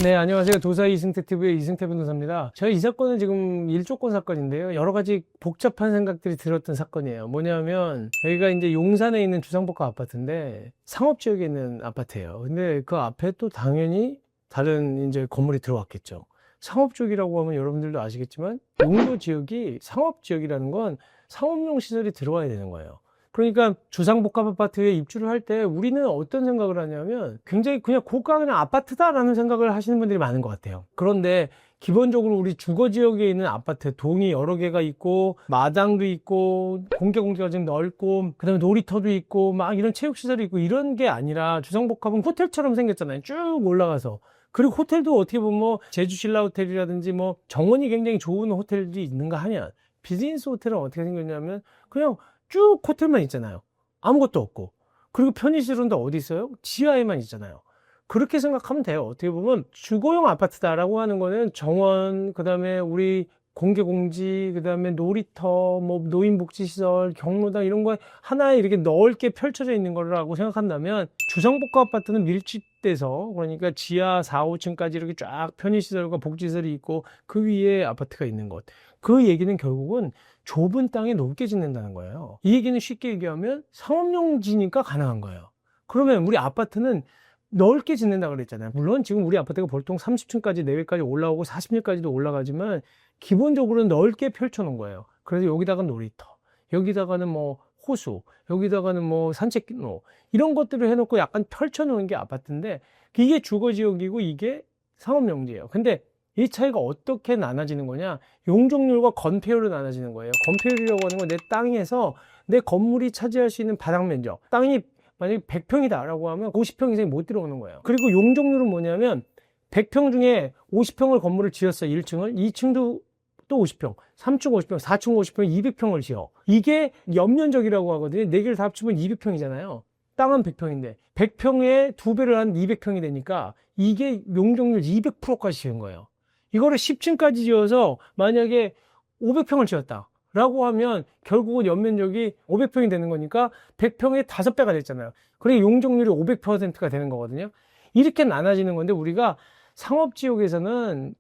네, 안녕하세요. 도사 이승태TV의 이승태 변호사입니다. 저희 이 사건은 지금 일조권 사건인데요. 여러 가지 복잡한 생각들이 들었던 사건이에요. 뭐냐면, 여기가 이제 용산에 있는 주상복합 아파트인데, 상업지역에 있는 아파트예요. 근데 그 앞에 또 당연히 다른 이제 건물이 들어왔겠죠. 상업지역이라고 하면 여러분들도 아시겠지만, 용도 지역이 상업지역이라는 건 상업용 시설이 들어와야 되는 거예요. 그러니까 주상복합 아파트에 입주를 할 때 우리는 어떤 생각을 하냐면 굉장히 그냥 고가 그냥 아파트다라는 생각을 하시는 분들이 많은 것 같아요. 그런데 기본적으로 우리 주거지역에 있는 아파트 동이 여러 개가 있고 마당도 있고 공개가 좀 넓고 그다음에 놀이터도 있고 막 이런 체육시설이 있고 이런 게 아니라 주상복합은 호텔처럼 생겼잖아요. 쭉 올라가서. 그리고 호텔도 어떻게 보면 뭐 제주 신라 호텔이라든지 뭐 정원이 굉장히 좋은 호텔들이 있는가 하면 비즈니스 호텔은 어떻게 생겼냐면 그냥 쭉 호텔만 있잖아요. 아무것도 없고. 그리고 편의시설은 어디 있어요? 지하에만 있잖아요. 그렇게 생각하면 돼요. 어떻게 보면 주거용 아파트다라고 하는 거는 정원, 그 다음에 우리 공개공지, 그 다음에 놀이터, 뭐 노인복지시설, 경로당 이런 거 하나에 이렇게 넓게 펼쳐져 있는 거라고 생각한다면 주상복합 아파트는 밀집돼서 그러니까 지하 4, 5층까지 이렇게 쫙 편의시설과 복지시설이 있고 그 위에 아파트가 있는 것. 그 얘기는 결국은 좁은 땅에 높게 짓는다는 거예요. 이 얘기는 쉽게 얘기하면 상업용지니까 가능한 거예요. 그러면 우리 아파트는 넓게 짓는다 그랬잖아요. 물론 지금 우리 아파트가 보통 30층까지 내외까지 올라오고 40층까지도 올라가지만 기본적으로는 넓게 펼쳐 놓은 거예요. 그래서 여기다가 놀이터, 여기다가는 뭐 호수, 여기다가는 뭐 산책로 이런 것들을 해놓고 약간 펼쳐 놓은 게 아파트인데 이게 주거지역이고 이게 상업용지예요. 근데 이 차이가 어떻게 나눠지는 거냐? 용적률과 건폐율로 나눠지는 거예요. 건폐율이라고 하는 건 내 땅에서 내 건물이 차지할 수 있는 바닥 면적. 땅이 만약에 100평이다라고 하면 50평 이상이 못 들어오는 거예요. 그리고 용적률은 뭐냐면 100평 중에 50평을 건물을 지었어요. 1층을. 2층도 또 50평, 3층 50평, 4층 50평, 200평을 지어. 이게 연면적이라고 하거든요. 4개를 다 합치면 200평이잖아요. 땅은 100평인데 100평에 2배를 한 200평이 되니까 이게 용적률 200%까지 지은 거예요. 이거를 10층까지 지어서 만약에 500평을 지었다 라고 하면 결국은 연면적이 500평이 되는 거니까 100평에 5배가 됐잖아요. 그러니 용적률이 500%가 되는 거거든요. 이렇게 나눠지는 건데 우리가 상업지역에서는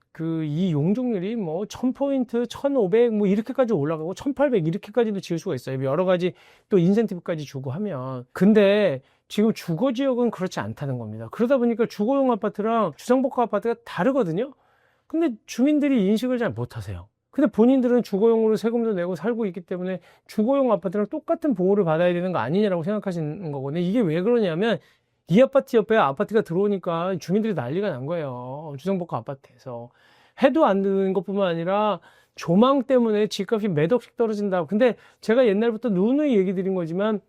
이 용적률이 뭐 1000포인트, 1500 뭐 이렇게까지 올라가고 1800 이렇게까지도 지을 수가 있어요. 여러 가지 또 인센티브까지 주고 하면. 근데 지금 주거지역은 그렇지 않다는 겁니다. 그러다 보니까 주거용 아파트랑 주상복합 아파트가 다르거든요. 근데 주민들이 인식을 잘 못하세요. 근데 본인들은 주거용으로 세금도 내고 살고 있기 때문에 주거용 아파트랑 똑같은 보호를 받아야 되는 거 아니냐라고 생각하시는 거거든요. 이게 왜 그러냐면 이 아파트 옆에 아파트가 들어오니까 주민들이 난리가 난 거예요. 주상복합 아파트에서. 해도 안 되는 것뿐만 아니라 조망 때문에 집값이 몇 억씩 떨어진다. 근데 제가 옛날부터 누누이 얘기 드린 거지만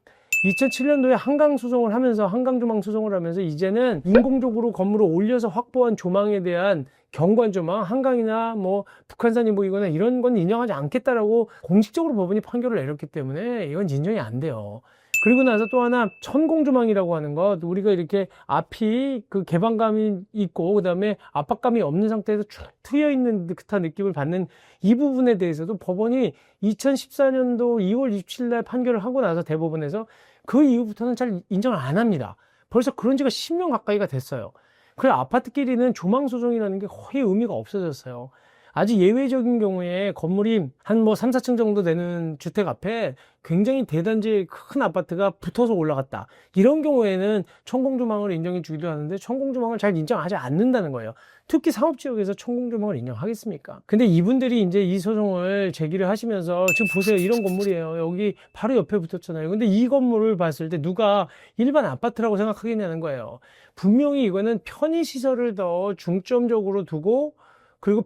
2007년도에 한강 소송을 하면서 한강 조망 소송을 하면서 이제는 인공적으로 건물을 올려서 확보한 조망에 대한 경관 조망, 한강이나 뭐 북한산이 보이거나 이런 건 인정하지 않겠다라고 공식적으로 법원이 판결을 내렸기 때문에 이건 인정이 안 돼요. 그리고 나서 또 하나 천공조망이라고 하는 것, 우리가 이렇게 앞이 그 개방감이 있고 그다음에 압박감이 없는 상태에서 쭉 트여 있는 듯한 느낌을 받는 이 부분에 대해서도 법원이 2014년도 2월 27일 날 판결을 하고 나서 대법원에서 그 이후부터는 잘 인정을 안 합니다. 벌써 그런 지가 10년 가까이가 됐어요. 그래 아파트끼리는 조망소송이라는 게 거의 의미가 없어졌어요. 아주 예외적인 경우에 건물이 한 뭐 3, 4층 정도 되는 주택 앞에 굉장히 대단지 큰 아파트가 붙어서 올라갔다. 이런 경우에는 천공조망을 인정해 주기도 하는데 천공조망을 잘 인정하지 않는다는 거예요. 특히 상업지역에서 천공조망을 인정하겠습니까? 근데 이분들이 이제 이 소송을 제기를 하시면서 지금 보세요. 이런 건물이에요. 여기 바로 옆에 붙었잖아요. 근데 이 건물을 봤을 때 누가 일반 아파트라고 생각하겠냐는 거예요. 분명히 이거는 편의시설을 더 중점적으로 두고 그리고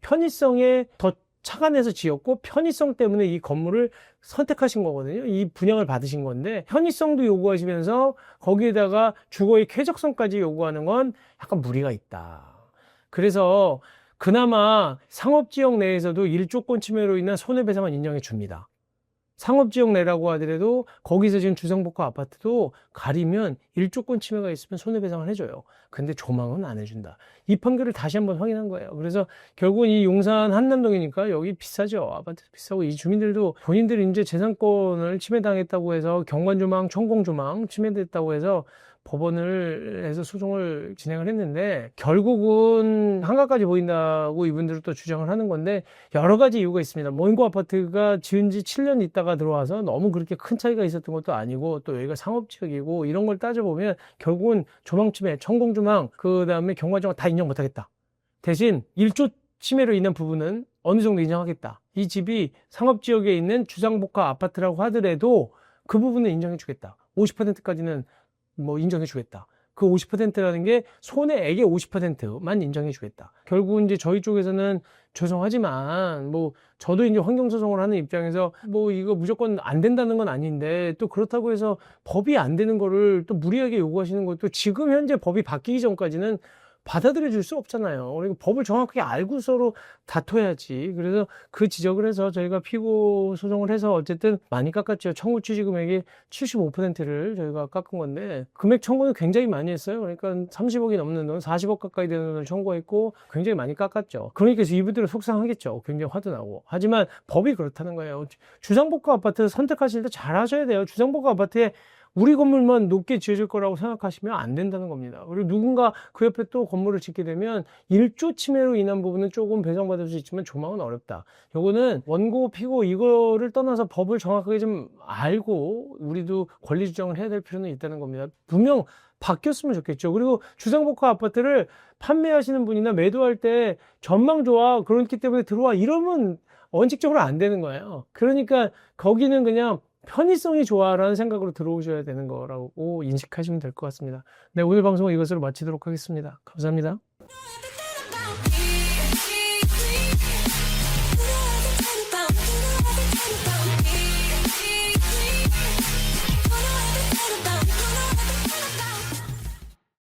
편의성에 더 착안해서 지었고 편의성 때문에 이 건물을 선택하신 거거든요. 이 분양을 받으신 건데 편의성도 요구하시면서 거기에다가 주거의 쾌적성까지 요구하는 건 약간 무리가 있다. 그래서 그나마 상업지역 내에서도 일조권 침해로 인한 손해배상은 인정해 줍니다. 상업지역 내라고 하더라도 거기서 지금 주상복합 아파트도 가리면 일조권 침해가 있으면 손해배상을 해줘요. 근데 조망은 안 해준다. 이 판결을 다시 한번 확인한 거예요. 그래서 결국은 이 용산 한남동이니까 여기 비싸죠. 아파트 비싸고 이 주민들도 본인들이 이제 재산권을 침해당했다고 해서 경관조망, 천공조망 침해됐다고 해서 법원을 해서 소송을 진행을 했는데 결국은 한가까지 보인다고 이분들은 또 주장을 하는 건데 여러 가지 이유가 있습니다. 원고 아파트가 지은 지 7년 있다가 들어와서 너무 그렇게 큰 차이가 있었던 것도 아니고 또 여기가 상업지역이고 이런 걸 따져보면 결국은 조망침해, 천공조망, 그 다음에 경과정화 다 인정 못하겠다. 대신 1조 침해로 인한 부분은 어느 정도 인정하겠다. 이 집이 상업지역에 있는 주상복합 아파트라고 하더라도 그 부분은 인정해주겠다. 50%까지는 뭐 인정해주겠다. 그 50%라는 게 손해액의 50%만 인정해주겠다. 결국 이제 저희 쪽에서는 죄송하지만 뭐 저도 이제 환경소송을 하는 입장에서 뭐 이거 무조건 안 된다는 건 아닌데 또 그렇다고 해서 법이 안 되는 거를 또 무리하게 요구하시는 것도 지금 현재 법이 바뀌기 전까지는 받아들여 줄 수 없잖아요. 그리고 법을 정확하게 알고 서로 다퉈야지. 그래서 그 지적을 해서 저희가 피고 소송을 해서 어쨌든 많이 깎았죠. 청구 취지 금액의 75%를 저희가 깎은 건데 금액 청구는 굉장히 많이 했어요. 그러니까 30억이 넘는 돈, 40억 가까이 되는 돈을 청구했고 굉장히 많이 깎았죠. 그러니까 이분들은 속상하겠죠. 굉장히 화도 나고. 하지만 법이 그렇다는 거예요. 주상복합 아파트 선택하실 때 잘 하셔야 돼요. 주상복합 아파트에 우리 건물만 높게 지어질 거라고 생각하시면 안 된다는 겁니다. 그리고 누군가 그 옆에 또 건물을 짓게 되면 1조 침해로 인한 부분은 조금 배상받을 수 있지만 조망은 어렵다. 요거는 원고, 피고 이거를 떠나서 법을 정확하게 좀 알고 우리도 권리 주장을 해야 될 필요는 있다는 겁니다. 분명 바뀌었으면 좋겠죠. 그리고 주상복합 아파트를 판매하시는 분이나 매도할 때 전망 좋아, 그렇기 때문에 들어와 이러면 원칙적으로 안 되는 거예요. 그러니까 거기는 그냥 편의성이 좋아라는 생각으로 들어오셔야 되는 거라고 인식하시면 될 것 같습니다. 네, 오늘 방송은 이것으로 마치도록 하겠습니다. 감사합니다.